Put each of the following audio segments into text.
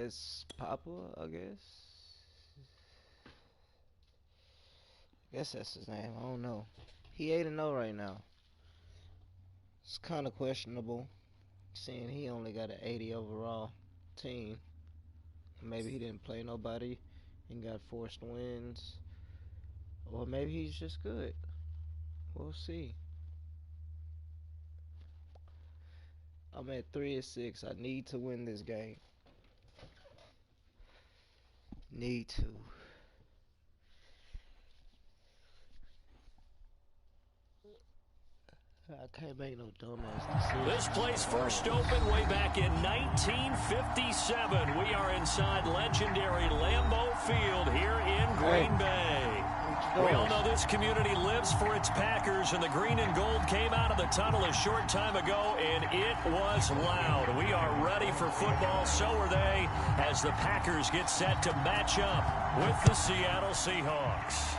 That's Papa, I guess. I guess that's his name. I don't know. He 8-0 right now. It's kind of questionable, seeing he only got an 80 overall team. Maybe he didn't play nobody and got forced wins. Or maybe he's just good. We'll see. I'm at 3-6. I need to win this game. Need to. I can't make no dumbass decisions. This place first opened way back in 1957. We are inside legendary Lambeau Field here in Green Bay. We all know this community lives for its Packers, and the green and gold came out of the tunnel a short time ago, and it was loud. We are ready for football, so are they, as the Packers get set to match up with the Seattle Seahawks.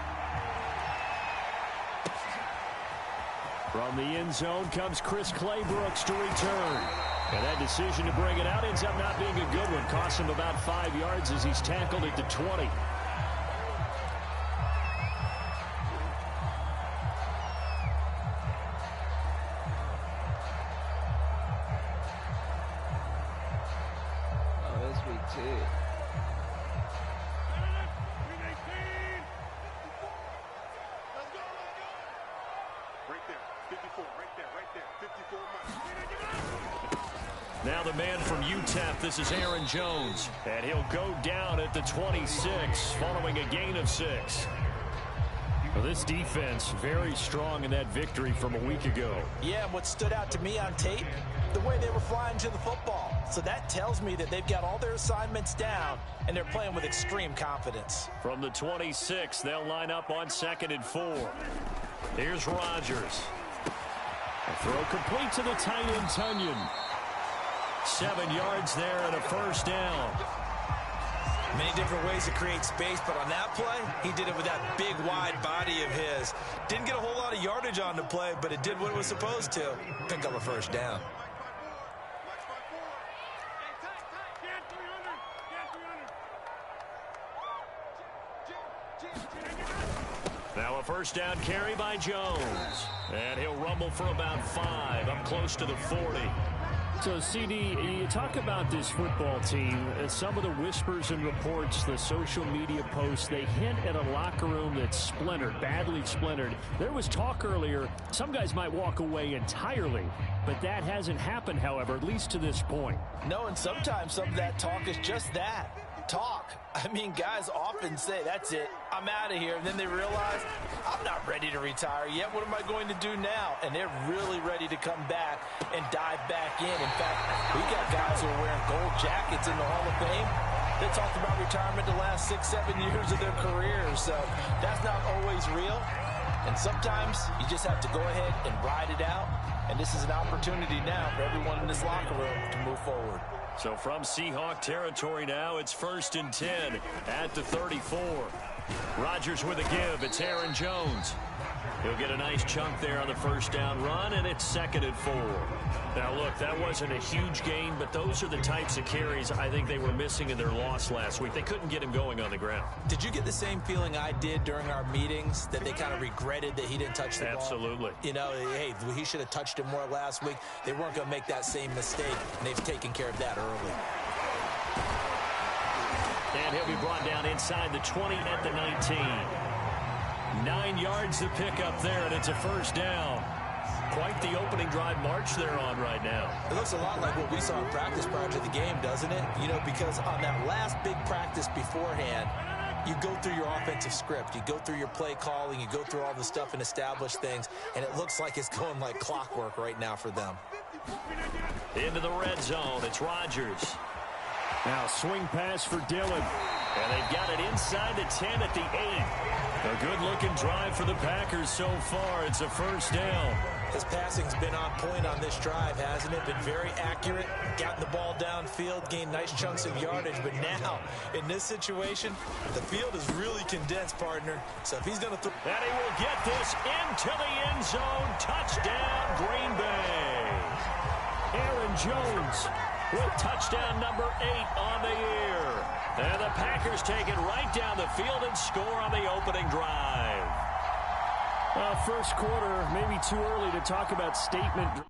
From the end zone comes Chris Claybrooks to return. And that decision to bring it out ends up not being a good one. Costs him about 5 yards as he's tackled at the 20. Oh, that's week 10. Now the man from UTEP, this is Aaron Jones. And he'll go down at the 26 following a gain of 6. Well, this defense very strong in that victory from a week ago. Yeah, and what stood out to me on tape, the way they were flying to the football. So that tells me that they've got all their assignments down, and they're playing with extreme confidence. From the 26, they'll line up on 2nd and 4. Here's Rodgers. A throw complete to the tight end, Tunyon. 7 yards there and a first down. Many different ways to create space, but on that play, he did it with that big, wide body of his. Didn't get a whole lot of yardage on the play, but it did what it was supposed to. Pick up a first down. Now a first down carry by Jones. And he'll rumble for about 5, up close to the 40. So, CD, you talk about this football team, some of the whispers and reports, the social media posts, they hint at a locker room that's splintered, badly splintered. There was talk earlier, some guys might walk away entirely, but that hasn't happened, however, at least to this point. No, and sometimes some of that talk is just that. Talk. I mean, guys often say, that's it, I'm out of here. And then they realize, I'm not ready to retire yet. What am I going to do now? And they're really ready to come back and dive back in. In fact, we got guys who are wearing gold jackets in the Hall of Fame. They talked about retirement the last 6-7 years of their careers. So that's not always real. And sometimes you just have to go ahead and ride it out. And this is an opportunity now for everyone in this locker room to move forward. So from Seahawk territory now, it's 1st and 10 at the 34. Rodgers with a give. It's Aaron Jones. He'll get a nice chunk there on the first down run, and it's 2nd and 4. Now, look, that wasn't a huge gain, but those are the types of carries I think they were missing in their loss last week. They couldn't get him going on the ground. Did you get the same feeling I did during our meetings, that they kind of regretted that he didn't touch the ball? Absolutely. You know, hey, he should have touched it more last week. They weren't going to make that same mistake, and they've taken care of that early. And he'll be brought down inside the 20 at the 19. 9 yards to pick up there, and it's a first down. Quite the opening drive march they're on right now. It looks a lot like what we saw in practice prior to the game, doesn't it? You know, because on that last big practice beforehand, you go through your offensive script. You go through your play calling. You go through all the stuff and establish things, and it looks like it's going like clockwork right now for them. Into the red zone. It's Rodgers. Now swing pass for Dillon. And they've got it inside the 10 at the 8. A good-looking drive for the Packers so far. It's a first down. His passing's been on point on this drive, hasn't it? Been very accurate, gotten the ball downfield, gained nice chunks of yardage. But now, in this situation, the field is really condensed, partner. So if he's going to throw... And he will get this into the end zone. Touchdown, Green Bay. Aaron Jones with touchdown number 8 on the year. Packers take it right down the field and score on the opening drive. First quarter, maybe too early to talk about statement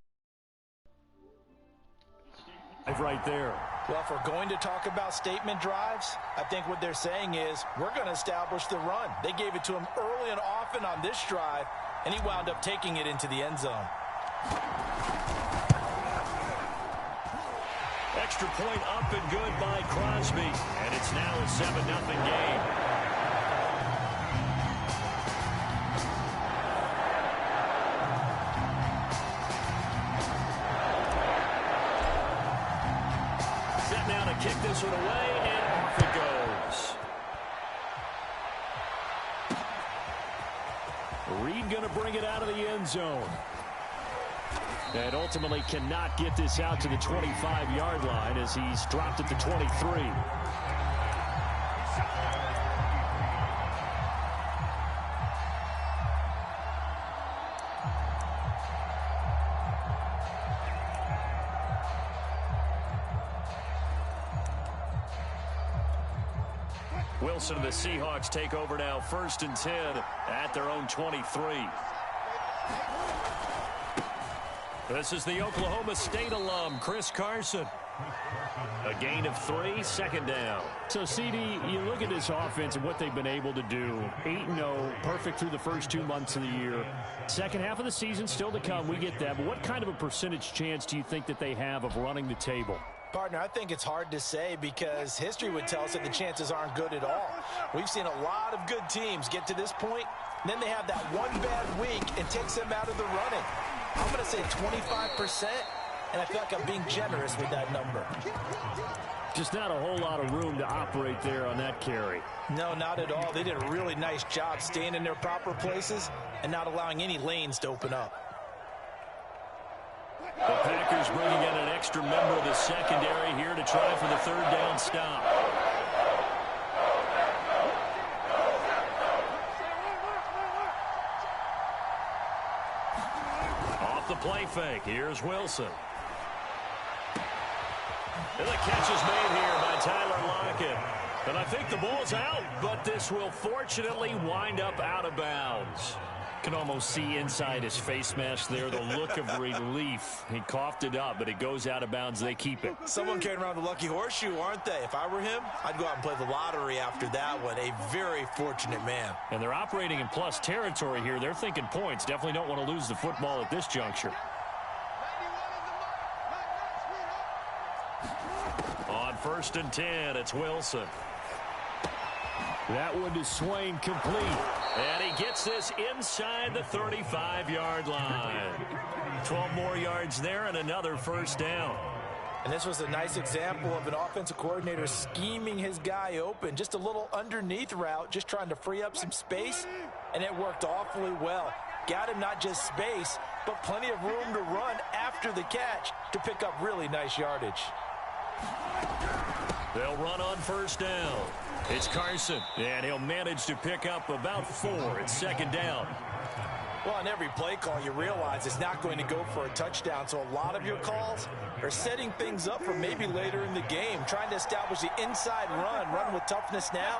right there. Well, if we're going to talk about statement drives, I think what they're saying is we're going to establish the run. They gave it to him early and often on this drive, and he wound up taking it into the end zone. Extra point up and good by Crosby, and it's now a 7-0 game. Set now to kick this one away, and off it goes. Reed going to bring it out of the end zone. And ultimately cannot get this out to the 25-yard line as he's dropped at the 23. Wilson and the Seahawks take over now, 1st and 10 at their own 23. This is the Oklahoma State alum, Chris Carson. A gain of 3, 2nd down. So, CD, you look at this offense and what they've been able to do. 8-0, perfect through the first 2 months of the year. Second half of the season still to come, we get that. But what kind of a percentage chance do you think that they have of running the table? Partner, I think it's hard to say because history would tell us that the chances aren't good at all. We've seen a lot of good teams get to this point, and then they have that one bad week and takes them out of the running. I'm going to say 25%, and I feel like I'm being generous with that number. Just not a whole lot of room to operate there on that carry. No, not at all. They did a really nice job staying in their proper places and not allowing any lanes to open up. The Packers bringing in an extra member of the secondary here to try for the 3rd down stop. Off the play fake, here's Wilson. And the catch is made here by Tyler Lockett. And I think the ball's out, but this will fortunately wind up out of bounds. Can almost see inside his face mask there the look of relief. He coughed it up, but it goes out of bounds. They keep it. Someone carrying around the lucky horseshoe, aren't they? If I were him, I'd go out and play the lottery after that one. A very fortunate man. And they're operating in plus territory here. They're thinking points. Definitely don't want to lose the football at this juncture. On 1st and 10, it's Wilson. That one to Swain, complete. And he gets this inside the 35-yard line. 12 more yards there and another 1st down. And this was a nice example of an offensive coordinator scheming his guy open. Just a little underneath route, just trying to free up some space, and it worked awfully well. Got him not just space, but plenty of room to run after the catch to pick up really nice yardage. They'll run on 1st down. It's Carson, and he'll manage to pick up about 4. It's 2nd down. Well, on every play call, you realize it's not going to go for a touchdown, so a lot of your calls are setting things up for maybe later in the game, trying to establish the inside run with toughness now,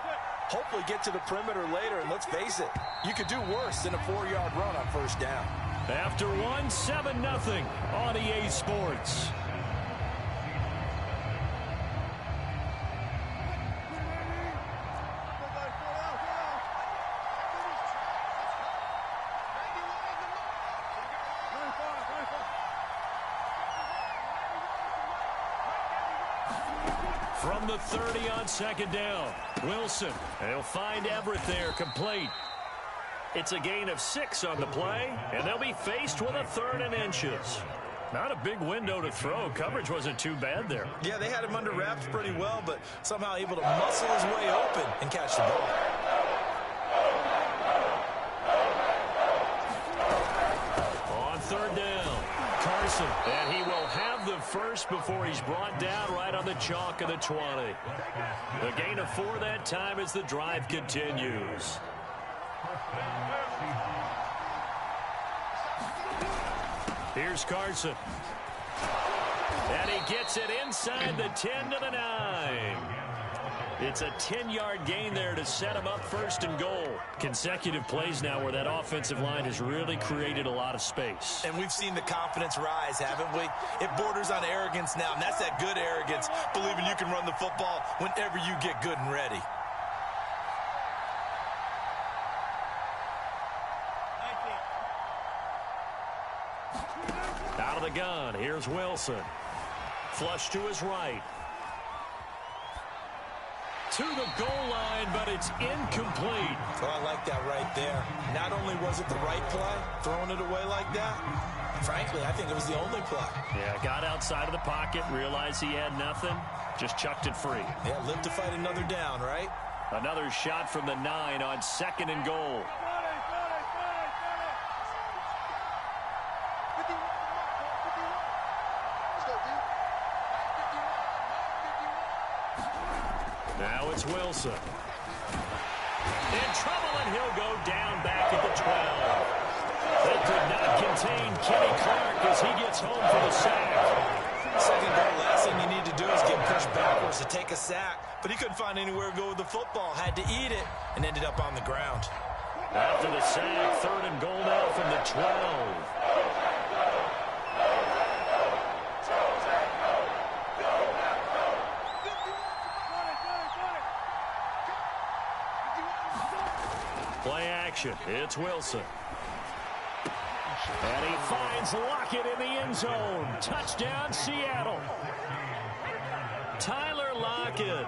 hopefully get to the perimeter later, and let's face it, you could do worse than a 4-yard run on 1st down. After 1, 7-0 on EA Sports. From the 30 on 2nd down, Wilson. He'll find Everett there, complete. It's a gain of 6 on the play, and they'll be faced with a 3rd and inches. Not a big window to throw. Coverage wasn't too bad there. Yeah, they had him under wraps pretty well, but somehow able to muscle his way open and catch the ball. On 3rd down, Carson, and he will have the first before he's brought down right on the chalk of the 20. The gain of 4 that time as the drive continues. Here's Carson. And he gets it inside the 10 to the 9. It's a 10-yard gain there to set him up first and goal. Consecutive plays now where that offensive line has really created a lot of space. And we've seen the confidence rise, haven't we? It borders on arrogance now, and that's that good arrogance, believing you can run the football whenever you get good and ready. Out of the gun, here's Wilson. Flush to his right. To the goal line, but it's incomplete. Oh, I like that right there. Not only was it the right play, throwing it away like that, frankly, I think it was the only play. Yeah, got outside of the pocket, realized he had nothing, just chucked it free. Yeah, live to fight another down, right? Another shot from the 9 on 2nd and goal. Now it's Wilson. In trouble, and he'll go down back at the 12. They could not contain Kenny Clark as he gets home for the sack. Second goal, last thing you need to do is get pushed backwards to take a sack. But he couldn't find anywhere to go with the football. Had to eat it and ended up on the ground. After the sack, 3rd and goal now from the 12. Play action. It's Wilson. And he finds Lockett in the end zone. Touchdown, Seattle. Tyler Lockett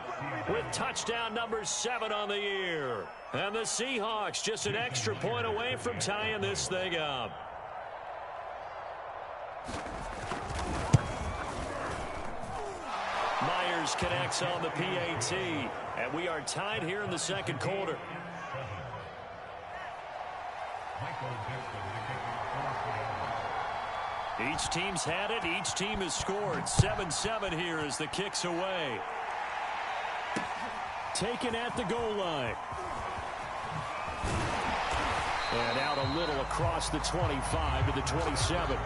with touchdown number 7 on the year. And the Seahawks just an extra point away from tying this thing up. Myers connects on the PAT. And we are tied here in the second quarter. Each team's had it. Each team has scored. 7-7 here as the kick's away. Taken at the goal line. And out a little across the 25 to the 27.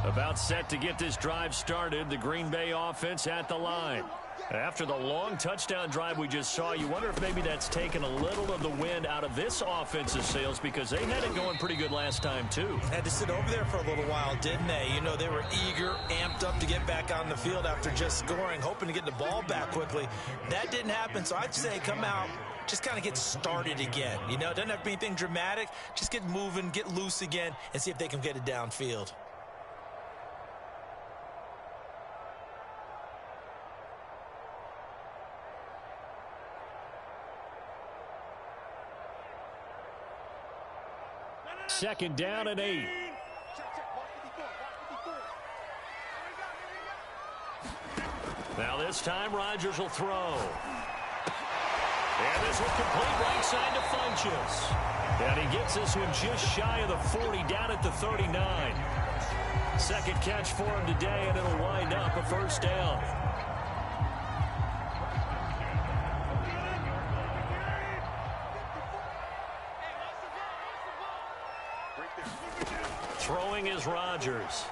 About set to get this drive started. The Green Bay offense at the line. After the long touchdown drive we just saw, you wonder if maybe that's taken a little of the wind out of this offensive sails, because they had it going pretty good last time, too. Had to sit over there for a little while, didn't they? You know, they were eager, amped up to get back on the field after just scoring, hoping to get the ball back quickly. That didn't happen, so I'd say come out, just kind of get started again. You know, it doesn't have to be anything dramatic. Just get moving, get loose again, and see if they can get it downfield. Second down and 8. Now this time Rodgers will throw. And this will complete right side to Funchess. And he gets this one just shy of the 40, down at the 39. Second catch for him today, and it'll wind up a first down. Throwing is Rodgers.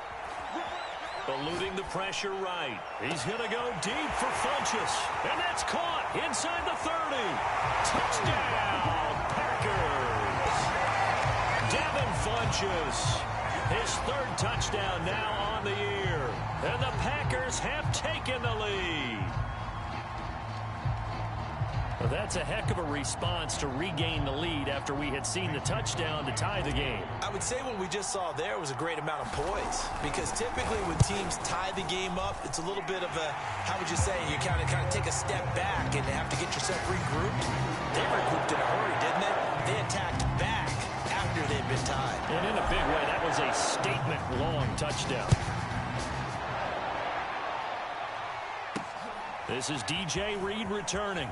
Eluding the pressure right. He's going to go deep for Funchess. And that's caught inside the 30. Touchdown, Packers. Devin Funchess. His 3rd touchdown now on the year. And the Packers have taken the lead. Well, that's a heck of a response to regain the lead after we had seen the touchdown to tie the game. I would say what we just saw there was a great amount of poise, because typically when teams tie the game up, it's a little bit of a, how would you say, you kind of take a step back and have to get yourself regrouped. They regrouped in a hurry, didn't they? They attacked back after they'd been tied. And in a big way, that was a statement-long touchdown. This is DJ Reed returning.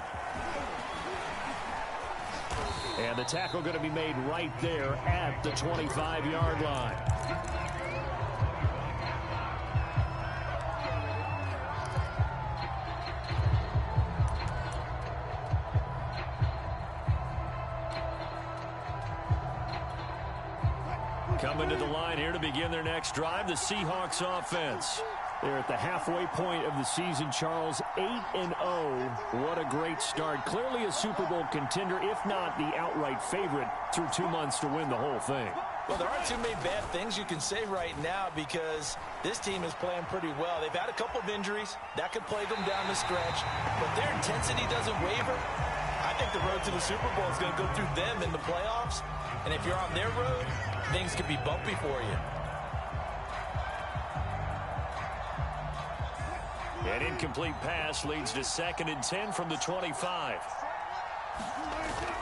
And the tackle going to be made right there at the 25-yard line. Coming to the line here to begin their next drive, the Seahawks offense. They're at the halfway point of the season, Charles, 8-0. What a great start. Clearly a Super Bowl contender, if not the outright favorite, through 2 months to win the whole thing. Well, there aren't too many bad things you can say right now because this team is playing pretty well. They've had a couple of injuries. That could plague them down the stretch. But their intensity doesn't waver. I think the road to the Super Bowl is going to go through them in the playoffs. And if you're on their road, things could be bumpy for you. An incomplete pass leads to 2nd and 10 from the 25.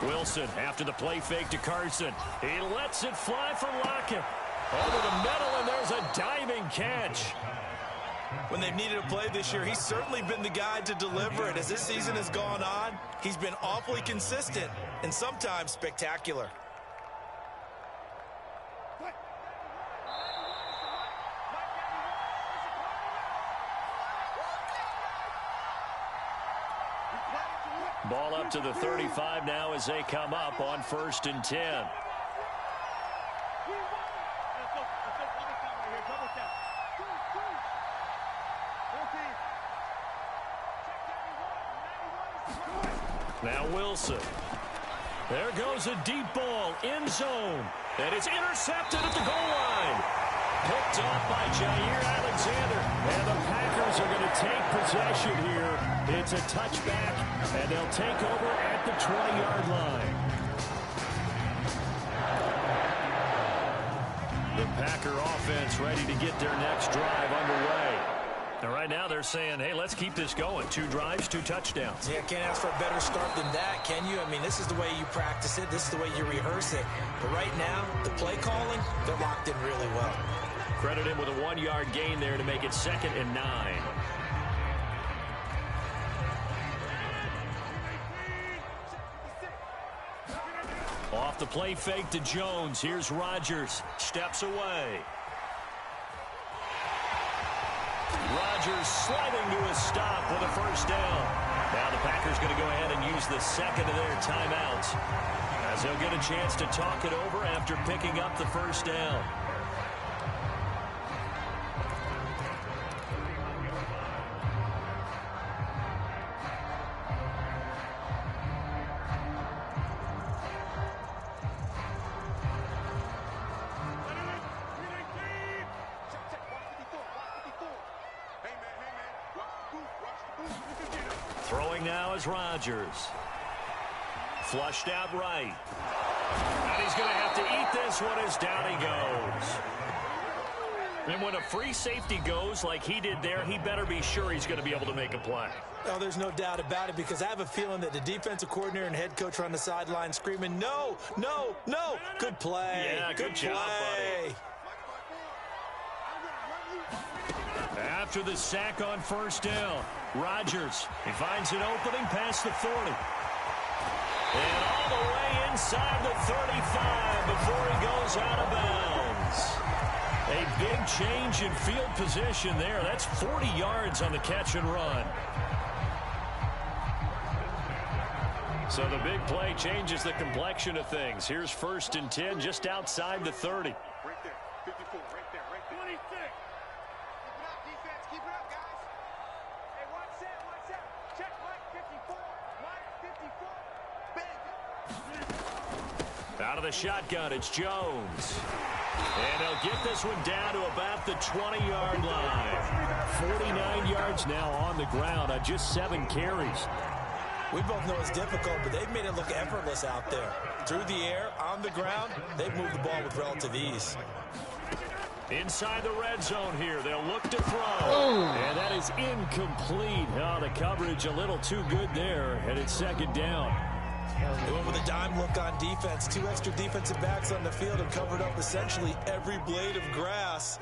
Wilson after the play fake to Carson. He lets it fly for Lockett. Over the middle, and there's a diving catch. When they've needed a play this year, he's certainly been the guy to deliver it. As this season has gone on, he's been awfully consistent and sometimes spectacular. Ball up to the 35 now as they come up on 1st and 10. Now Wilson. There goes a deep ball, end zone. And it's intercepted at the goal line. Picked off by Jair Alexander. And the Packers are going to take possession here. It's a touchback, and they'll take over at the 20-yard line. The Packer offense ready to get their next drive underway. And right now they're saying, hey, let's keep this going. 2 drives, 2 touchdowns. Yeah, can't ask for a better start than that, can you? I mean, this is the way you practice it. This is the way you rehearse it. But right now, the play calling, they're locked in really well. Credit him with a 1-yard gain there to make it 2nd and 9. Off the play fake to Jones. Here's Rodgers. Steps away. Rodgers sliding to a stop with a 1st down. Now the Packers going to go ahead and use the 2nd of their timeouts, as they'll get a chance to talk it over after picking up the 1st down. Throwing now is Rodgers. Flushed out right. And he's going to have to eat this one as down he goes. And when a free safety goes like he did there, he better be sure he's going to be able to make a play. Oh, there's no doubt about it, because I have a feeling that the defensive coordinator and head coach are on the sideline screaming, no, no, no. Good play. Yeah, good job, buddy. After the sack on 1st down, Rodgers, he finds an opening past the 40. And all the way inside the 35 before he goes out of bounds. A big change in field position there. That's 40 yards on the catch and run. So the big play changes the complexion of things. Here's 1st and 10 just outside the 30. Right there, 54, right there, right there. 26. Keep it up, defense. Keep it up, guys. Hey, watch that, watch that. Check Mike 54. Mike 54. Big. Out of the shotgun, it's Jones. And they'll get this one down to about the 20-yard line. 49 yards now on the ground on just 7 carries. We both know it's difficult, but they've made it look effortless out there. Through the air, on the ground, they've moved the ball with relative ease. Inside the red zone here, they'll look to throw. And that is incomplete. Oh, the coverage a little too good there, and it's 2nd down. They went with a dime look on defense. 2 extra defensive backs on the field and covered up essentially every blade of grass.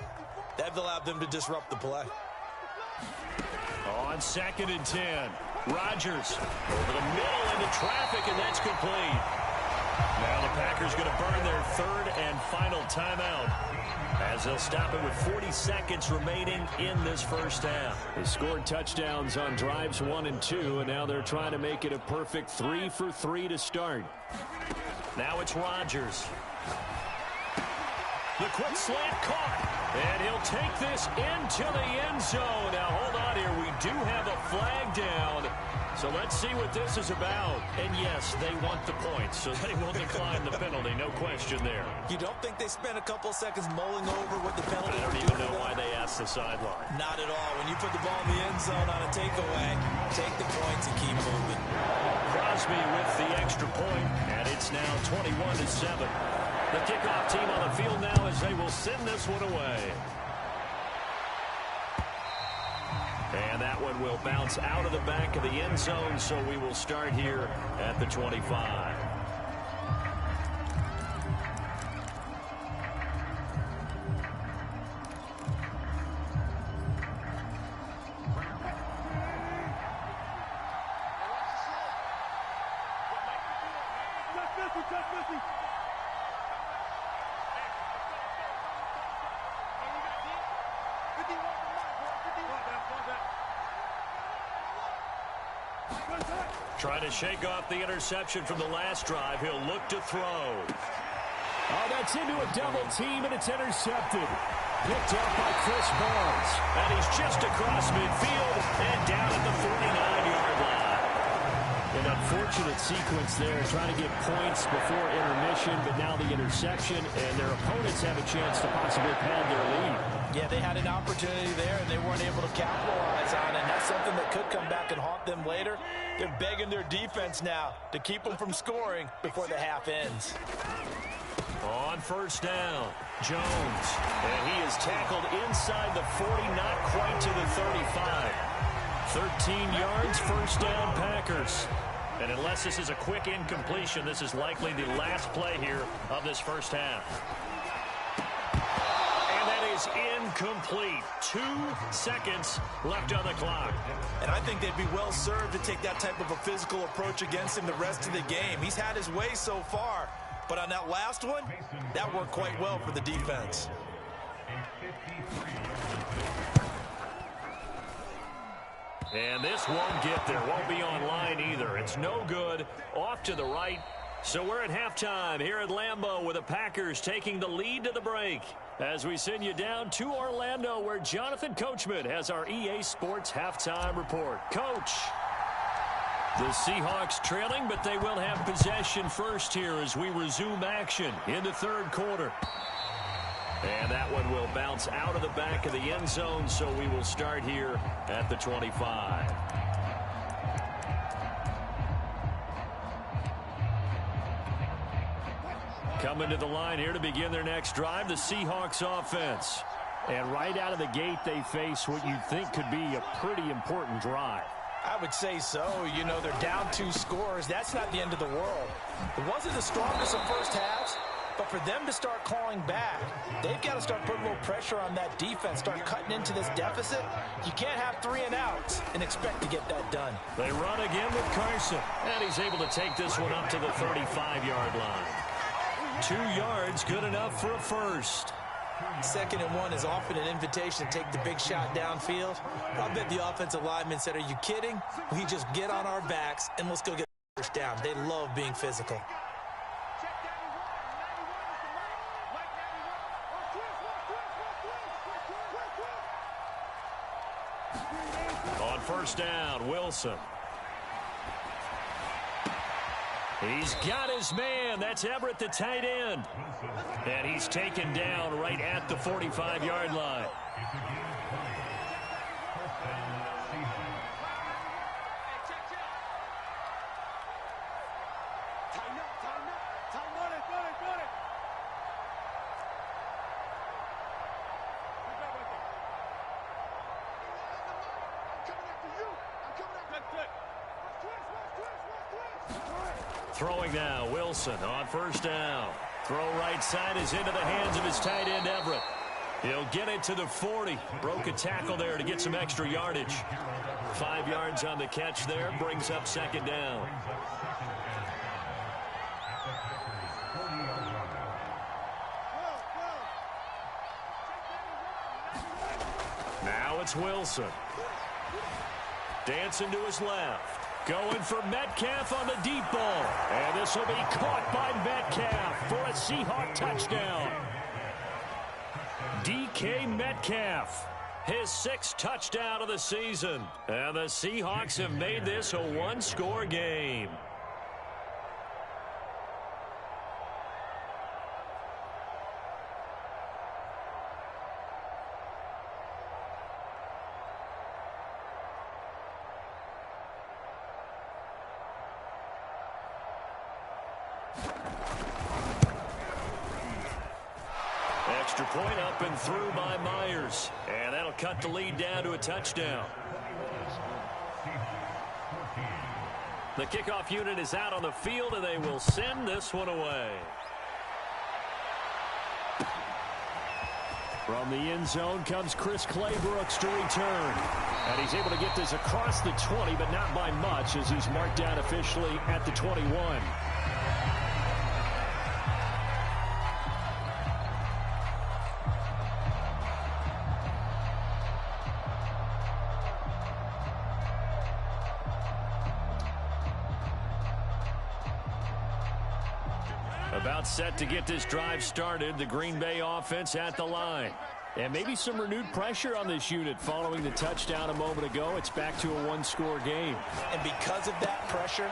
That allowed them to disrupt the play. On 2nd and 10, Rodgers over the middle into traffic, and that's complete. Now the Packers going to burn their 3rd and final timeout, as they'll stop it with 40 seconds remaining in this first half. They scored touchdowns on drives 1 and 2, and now they're trying to make it a perfect 3 for 3 to start. Now it's Rodgers. The quick slant caught. And he'll take this into the end zone. Now, hold on here. We do have a flag down. So let's see what this is about. And, yes, they want the points, so they will decline the penalty. No question there. You don't think they spent a couple seconds mulling over what the penalty I don't even know why they asked the sideline. Not at all. When you put the ball in the end zone on a takeaway, take the points and keep moving. Crosby with the extra point, and it's now 21-7. The kickoff team on the field now as they will send this one away. And that one will bounce out of the back of the end zone, so we will start here at the 25. Trying to shake off the interception from the last drive. He'll look to throw. Oh, that's into a double team, and it's intercepted. Picked up by Chris Barnes. And he's just across midfield and down at the 49-yard line. An unfortunate sequence there, trying to get points before intermission, but now the interception, and their opponents have a chance to possibly pad their lead. Yeah, they had an opportunity there, and they weren't able to capitalize on it. And that's something that could come back and haunt them later. They're begging their defense now to keep them from scoring before the half ends. On first down, Jones. And he is tackled inside the 40, not quite to the 35. 13 yards, first down, Packers. And unless this is a quick incompletion, this is likely the last play here of this first half. Incomplete. 2 seconds left on the clock. And I think they'd be well served to take that type of a physical approach against him the rest of the game. He's had his way so far, but on that last one, that worked quite well for the defense. And this won't get there. Won't be online either. It's no good. Off to the right. So we're at halftime here at Lambeau with the Packers taking the lead to the break. As we send you down to Orlando where Jonathan Coachman has our EA Sports halftime report. Coach. The Seahawks trailing, but they will have possession first here as we resume action in the third quarter. And that one will bounce out of the back of the end zone, so we will start here at the 25. Coming to the line here to begin their next drive, the Seahawks offense. And right out of the gate, they face what you'd think could be a pretty important drive. I would say so. You know, they're down 2 scores. That's not the end of the world. It wasn't the strongest of first halves, but for them to start clawing back, they've got to start putting a little pressure on that defense, start cutting into this deficit. You can't have 3 and outs and expect to get that done. They run again with Carson, and he's able to take this one up to the 35-yard line. 2 yards, good enough for a first. 2nd and 1 is often an invitation to take the big shot downfield. I bet the offensive lineman said, are you kidding? We just get on our backs and let's go get the first down. They love being physical. On first down, Wilson. He's got his man. That's Everett, the tight end. And he's taken down right at the 45-yard line. Throwing now, Wilson on first down. Throw right side is into the hands of his tight end, Everett. He'll get it to the 40. Broke a tackle there to get some extra yardage. 5 yards on the catch there, brings up 2nd down. Now it's Wilson. Dancing to his left. Going for Metcalf on the deep ball. And this will be caught by Metcalf for a Seahawk touchdown. DK Metcalf. His 6th touchdown of the season. And the Seahawks have made this a one-score game. Extra point up and through by Myers. And that'll cut the lead down to a touchdown. The kickoff unit is out on the field, and they will send this one away. From the end zone comes Chris Claybrooks to return. And he's able to get this across the 20, but not by much, as he's marked down officially at the 21. About set to get this drive started. The Green Bay offense at the line. And maybe some renewed pressure on this unit following the touchdown a moment ago. It's back to a one-score game. And because of that pressure,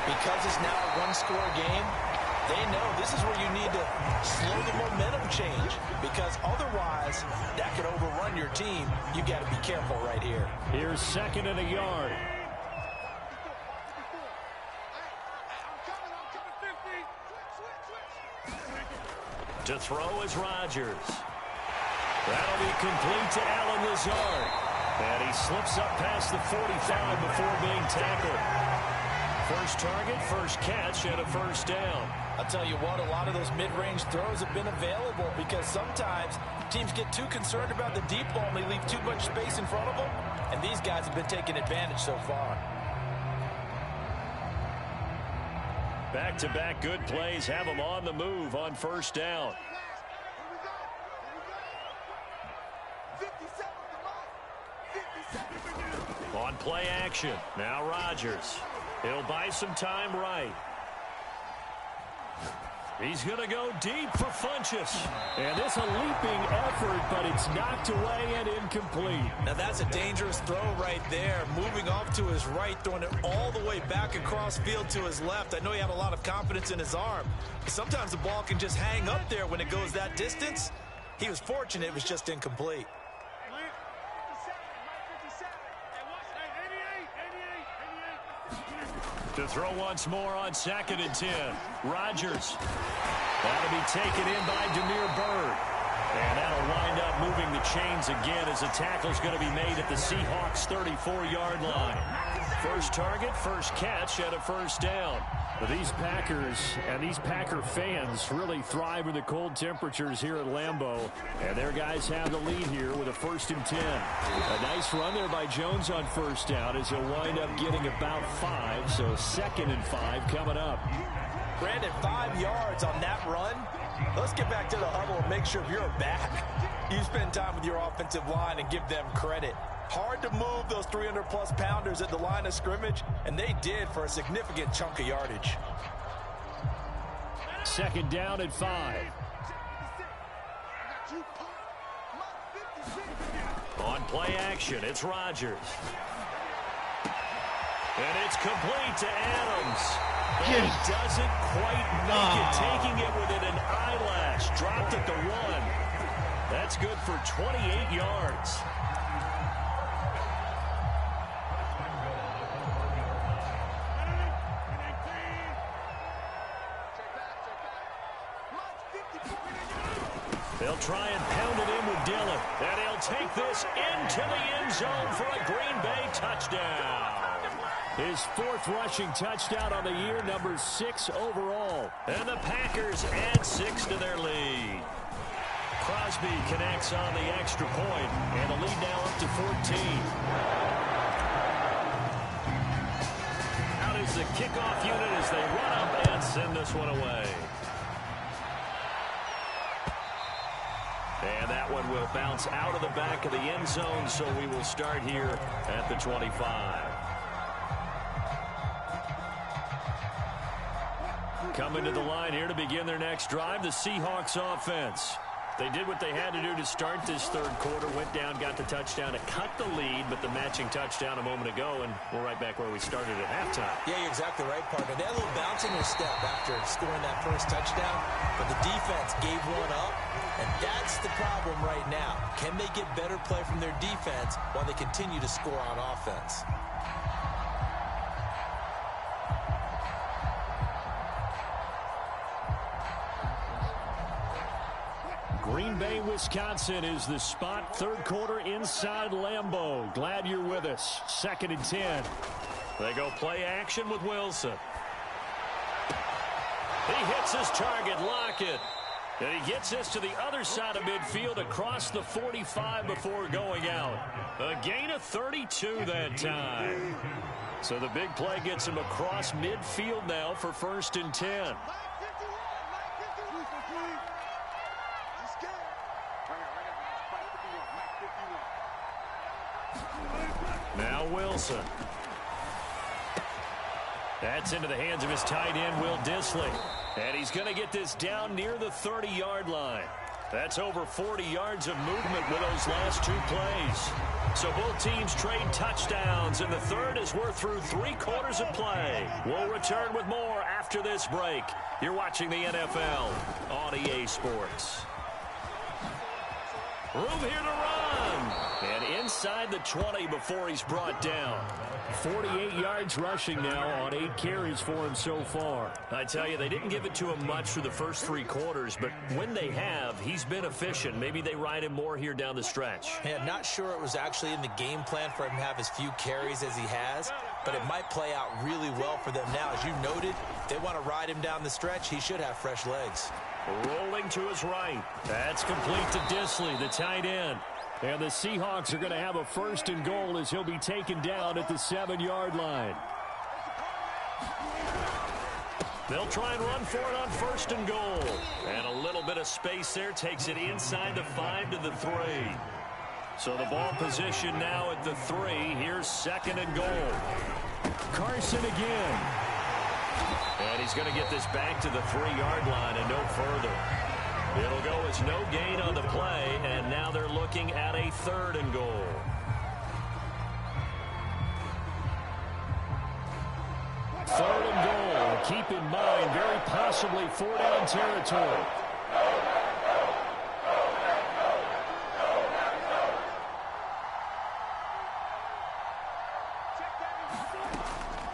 because it's now a one-score game, they know this is where you need to slow the momentum change, because otherwise that could overrun your team. You got to be careful right here. Here's 2nd and a yard. To throw is Rodgers. That'll be complete to Allen Lazard. And he slips up past the 45 before being tackled. First target, first catch, and a first down. I'll tell you what, a lot of those mid-range throws have been available, because sometimes teams get too concerned about the deep ball and they leave too much space in front of them. And these guys have been taking advantage so far. Back-to-back good plays have them on the move on first down. On play action, now Rodgers. He'll buy some time right. He's going to go deep for Funchess. And it's a leaping effort, but it's knocked away and incomplete. Now that's a dangerous throw right there. Moving off to his right, throwing it all the way back across field to his left. I know he had a lot of confidence in his arm. But sometimes the ball can just hang up there when it goes that distance. He was fortunate it was just incomplete. To throw once more on 2nd and 10. Rodgers. That'll be taken in by Damiere Byrd. And that'll wind up moving the chains again, as the tackle's going to be made at the Seahawks' 34-yard line. First target, first catch, and a first down. But these Packers and these Packer fans really thrive in the cold temperatures here at Lambeau. And their guys have the lead here with a 1st and 10. A nice run there by Jones on first down, as he'll wind up getting about 5. So 2nd and 5 coming up. Brandon, 5 yards on that run. Let's get back to the huddle and make sure if you're back, you spend time with your offensive line and give them credit. Hard to move those 300-plus pounders at the line of scrimmage, and they did for a significant chunk of yardage. 2nd down and 5. On play action, it's Rodgers. And it's complete to Adams. And he doesn't quite make it, taking it within an eyelash. Dropped at the 1. That's good for 28 yards. They'll try and pound it in with Dillon. And he'll take this into the end zone for a Green Bay touchdown. His 4th rushing touchdown on the year, number 6 overall. And the Packers add 6 to their lead. Crosby connects on the extra point, and the lead now up to 14. Out is the kickoff unit as they run up and send this one away. And that one will bounce out of the back of the end zone, so we will start here at the 25. Coming to the line here to begin their next drive, the Seahawks offense. They did what they had to do to start this third quarter, went down, got the touchdown to cut the lead, but the matching touchdown a moment ago, and we're right back where we started at halftime. Yeah, you're exactly right, partner. They had a little bounce in their step after scoring that first touchdown, but the defense gave one up, and that's the problem right now. Can they get better play from their defense while they continue to score on offense? Green Bay, Wisconsin is the spot. Third quarter inside Lambeau. Glad you're with us. 2nd and 10. They go play action with Wilson. He hits his target, Lockett. And he gets this to the other side of midfield across the 45 before going out. A gain of 32 that time. So the big play gets him across midfield now for 1st and 10. Now Wilson. That's into the hands of his tight end, Will Dissly. And he's going to get this down near the 30-yard line. That's over 40 yards of movement with those last two plays. So both teams trade touchdowns, and the third as we're through 3 quarters of play. We'll return with more after this break. You're watching the NFL on EA Sports. Room here to run. And inside the 20 before he's brought down. 48 yards rushing now on 8 carries for him so far. I tell you, they didn't give it to him much for the first 3 quarters, but when they have, he's been efficient. Maybe they ride him more here down the stretch. Yeah, not sure it was actually in the game plan for him to have as few carries as he has, but it might play out really well for them now. As you noted, if they want to ride him down the stretch, he should have fresh legs. Rolling to his right. That's complete to Dissly, the tight end. And the Seahawks are going to have a 1st and goal as he'll be taken down at the 7-yard line. They'll try and run for it on 1st and goal. And a little bit of space there takes it inside the 5 to the 3. So the ball position now at the 3. Here's 2nd and goal. Carson again. And he's going to get this back to the 3-yard line and no further. It'll go as no gain on the play, and now they're looking at a 3rd and goal. Third and goal. Keep in mind, very possibly 4-down territory.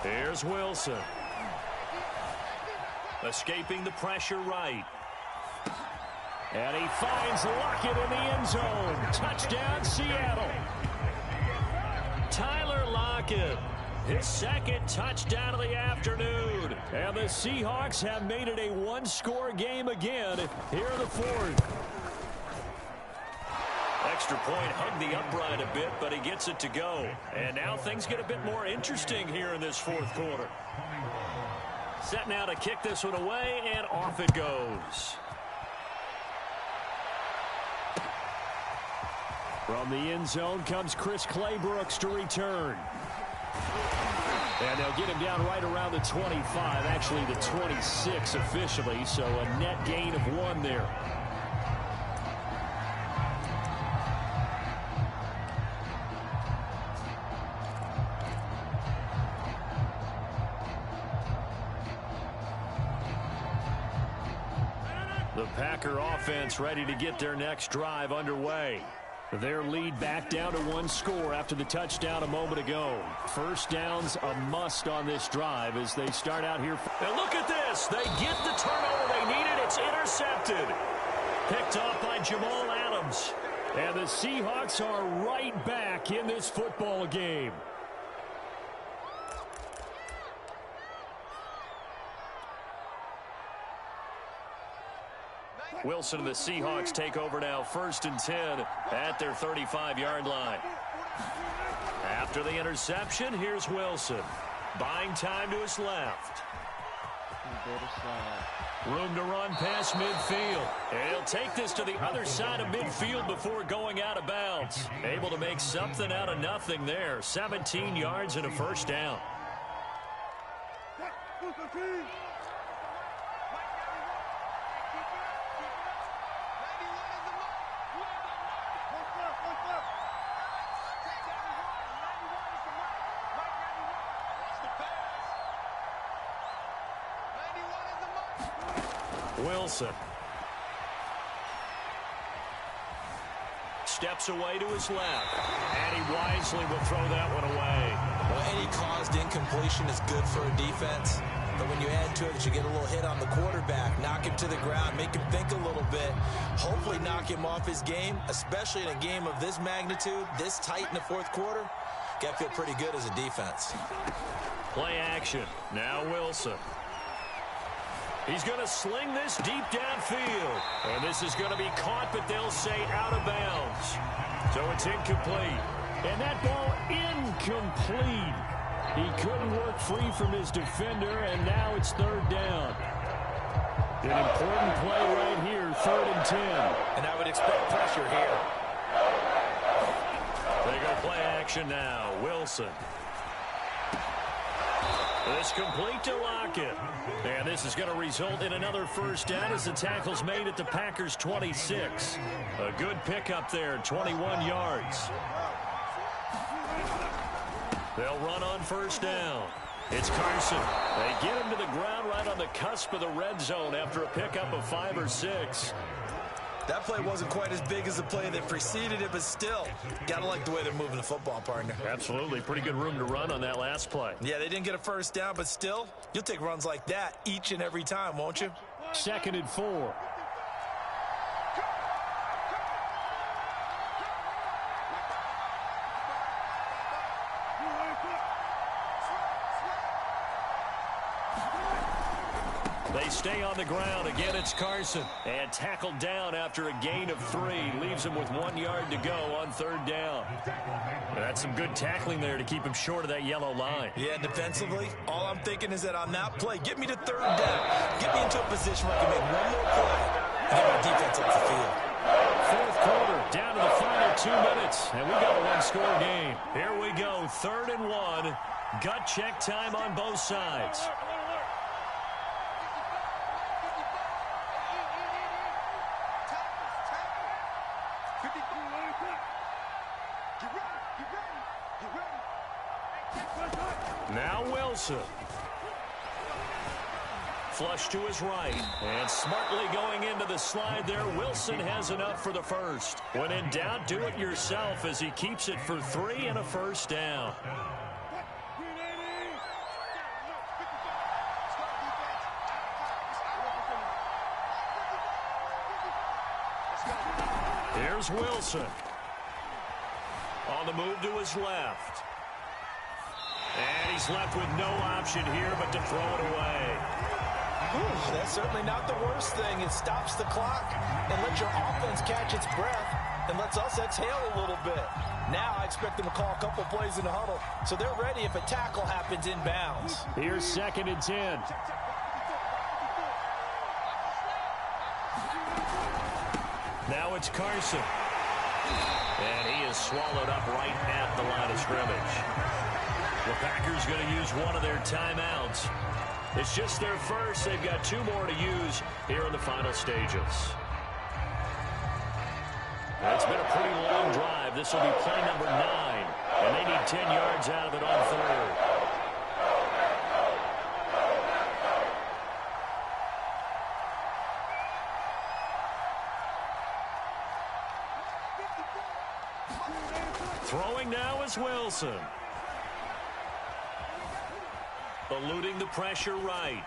Here's Wilson. Escaping the pressure right. And he finds Lockett in the end zone. Touchdown, Seattle. Tyler Lockett, his 2nd touchdown of the afternoon. And the Seahawks have made it a 1-score game again here in the 4th. Extra point hugged the upright a bit, but he gets it to go. And now things get a bit more interesting here in this 4th quarter. Set now to kick this one away, and off it goes. From the end zone comes Chris Claybrooks to return. And they'll get him down right around the 25, actually the 26 officially, so a net gain of 1 there. The Packer offense ready to get their next drive underway. Their lead back down to 1 score after the touchdown a moment ago. 1st down's a must on this drive as they start out here. And look at this. They get the turnover they needed. It's intercepted. Picked off by Jamal Adams. And the Seahawks are right back in this football game. Wilson and the Seahawks take over now, 1st and 10 at their 35-yard line. After the interception, here's Wilson. Buying time to his left. Room to run past midfield. And he'll take this to the other side of midfield before going out of bounds. Able to make something out of nothing there. 17 yards and a 1st down. Wilson. Steps away to his left. And he wisely will throw that one away. Well, any caused incompletion is good for a defense. But when you add to it that you get a little hit on the quarterback, knock him to the ground, make him think a little bit, hopefully knock him off his game, especially in a game of this magnitude, this tight in the fourth quarter, got to feel pretty good as a defense. Play action. Now Wilson. He's going to sling this deep downfield. And this is going to be caught, but they'll say out of bounds. So it's incomplete. And that ball incomplete. He couldn't work free from his defender, and now it's third down. An important play right here, 3rd and 10. And I would expect pressure here. They go play action now. Wilson. This complete to Lockett. And this is going to result in another first down as the tackle's made at the Packers' 26. A good pickup there, 21 yards. They'll run on first down. It's Carson. They get him to the ground right on the cusp of the red zone after a pickup of 5 or 6. That play wasn't quite as big as the play that preceded it, but still, got to like the way they're moving the football, partner. Absolutely. Pretty good room to run on that last play. Yeah, they didn't get a first down, but still, you'll take runs like that each and every time, won't you? 2nd and 4. They stay on the ground. Again, it's Carson. And tackled down after a gain of 3. Leaves him with 1 yard to go on 3rd down. That's some good tackling there to keep him short of that yellow line. Yeah, defensively, all I'm thinking is that on that play, get me to 3rd down. Get me into a position where I can make one more play and get my defense off the field. 4th quarter, down to the final 2 minutes. And we got a one-score game. Here we go, 3rd and 1. Gut check time on both sides. Now Wilson. Flush to his right. And smartly going into the slide there. Wilson has enough for the first. When in doubt, do it yourself as he keeps it for 3 and a first down. Here's Wilson. On the move to his left. And he's left with no option here but to throw it away. Ooh, that's certainly not the worst thing. It stops the clock and lets your offense catch its breath and lets us exhale a little bit. Now I expect them to call a couple plays in the huddle so they're ready if a tackle happens inbounds. Here's 2nd and 10. Now it's Carson. And he is swallowed up right at the line of scrimmage. The Packers going to use one of their timeouts. It's just their first. They've got 2 more to use here in the final stages. It's been a pretty long drive. This will be play number 9. And they need 10 yards out of it on 3rd. Throwing now is Wilson. Eluding the pressure right.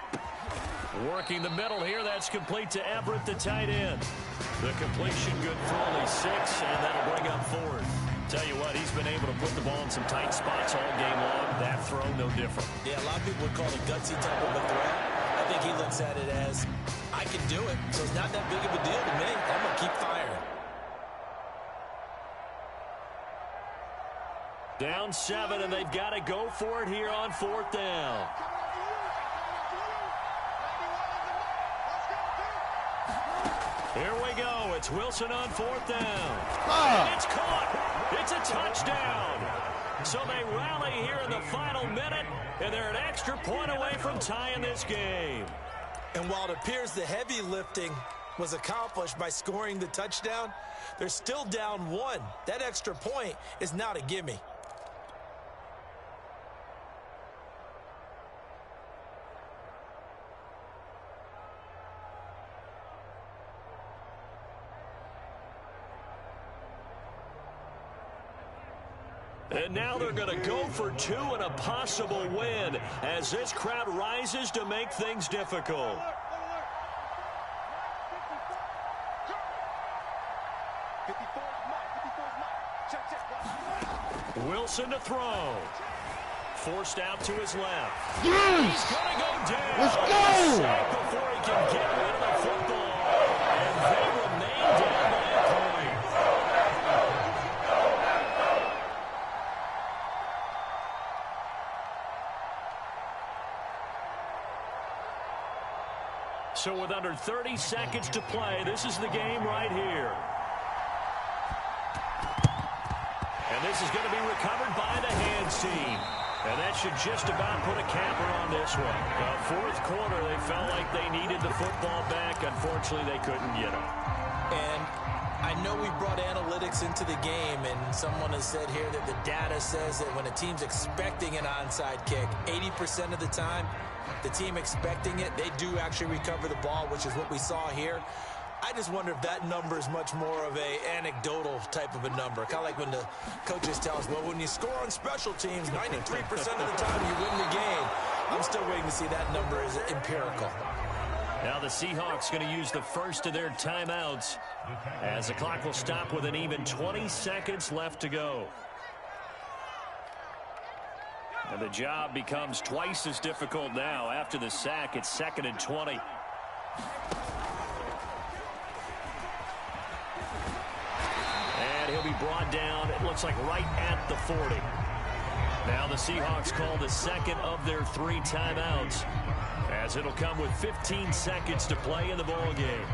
Working the middle here. That's complete to Everett, the tight end. The completion good for only 6, and that'll bring up 4th. Tell you what, he's been able to put the ball in some tight spots all game long. That throw, no different. Yeah, a lot of people would call it a gutsy type of a threat. I think he looks at it as, I can do it, so it's not that big of a deal to me. I'm going to keep firing. Down 7, and they've got to go for it here on 4th down. Here we go. It's Wilson on 4th down. And it's caught. It's a touchdown. So they rally here in the final minute, and they're an extra point away from tying this game. And while it appears the heavy lifting was accomplished by scoring the touchdown, they're still down 1. That extra point is not a gimme. And now they're going to go for two and a possible win as this crowd rises to make things difficult. Wilson to throw. Forced out to his left. Yes! He's going to go down. Let's go! Sack before he can get rid of the football. And they remain down by a point. So with under 30 seconds to play, this is the game right here. And this is going to be recovered by the hands team. And that should just about put a capper on this one. Fourth quarter, they felt like they needed the football back. Unfortunately, they couldn't get it. And I know we brought analytics into the game, and someone has said here that the data says that when a team's expecting an onside kick, 80% of the time, the team expecting it, they do actually recover the ball, which is what we saw here. I just wonder if that number is much more of a anecdotal type of a number. Kind of like when the coaches tell us, well, when you score on special teams, 93% of the time you win the game. I'm still waiting to see that number is empirical. Now the Seahawks going to use the first of their timeouts as the clock will stop with an even 20 seconds left to go. And the job becomes twice as difficult now. After the sack, it's 2nd and 20. And he'll be brought down, it looks like right at the 40. Now the Seahawks call the second of their 3 timeouts, as it'll come with 15 seconds to play in the ball game.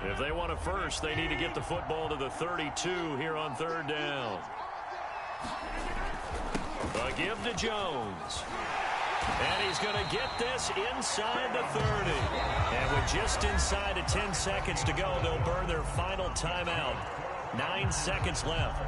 If they want a first, they need to get the football to the 32 here on 3rd down. A give to Jones. And he's going to get this inside the 30. And with just inside of 10 seconds to go, they'll burn their final timeout. 9 seconds left.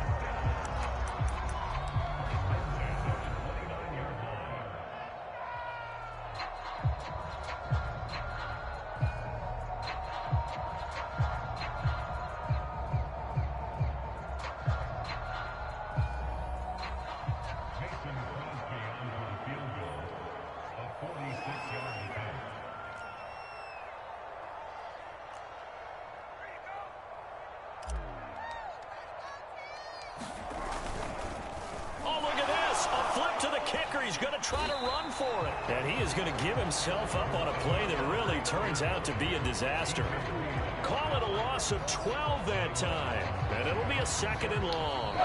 He's going to try to run for it. And he is going to give himself up on a play that really turns out to be a disaster. Call it a loss of 12 that time. And it'll be a 2nd and long.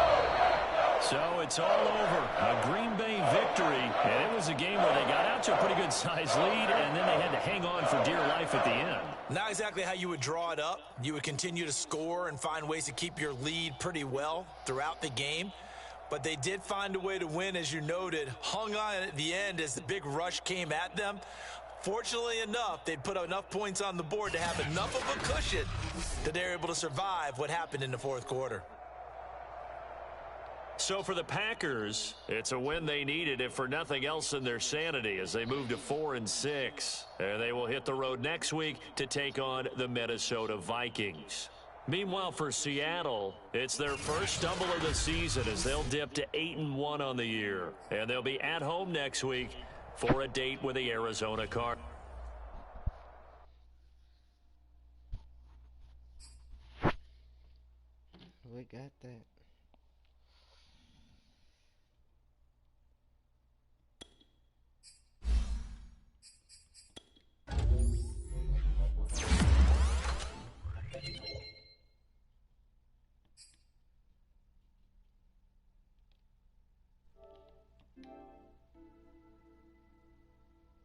So it's all over. A Green Bay victory. And it was a game where they got out to a pretty good size lead, and then they had to hang on for dear life at the end. Not exactly how you would draw it up. You would continue to score and find ways to keep your lead pretty well throughout the game. But they did find a way to win, as you noted. Hung on at the end as the big rush came at them. Fortunately enough, they put enough points on the board to have enough of a cushion that they're able to survive what happened in the 4th quarter. So for the Packers, it's a win they needed, if for nothing else than their sanity, as they move to 4-6. And they will hit the road next week to take on the Minnesota Vikings. Meanwhile, for Seattle, it's their first stumble of the season as they'll dip to 8-1 on the year. And they'll be at home next week for a date with the Arizona Cardinals. We got that.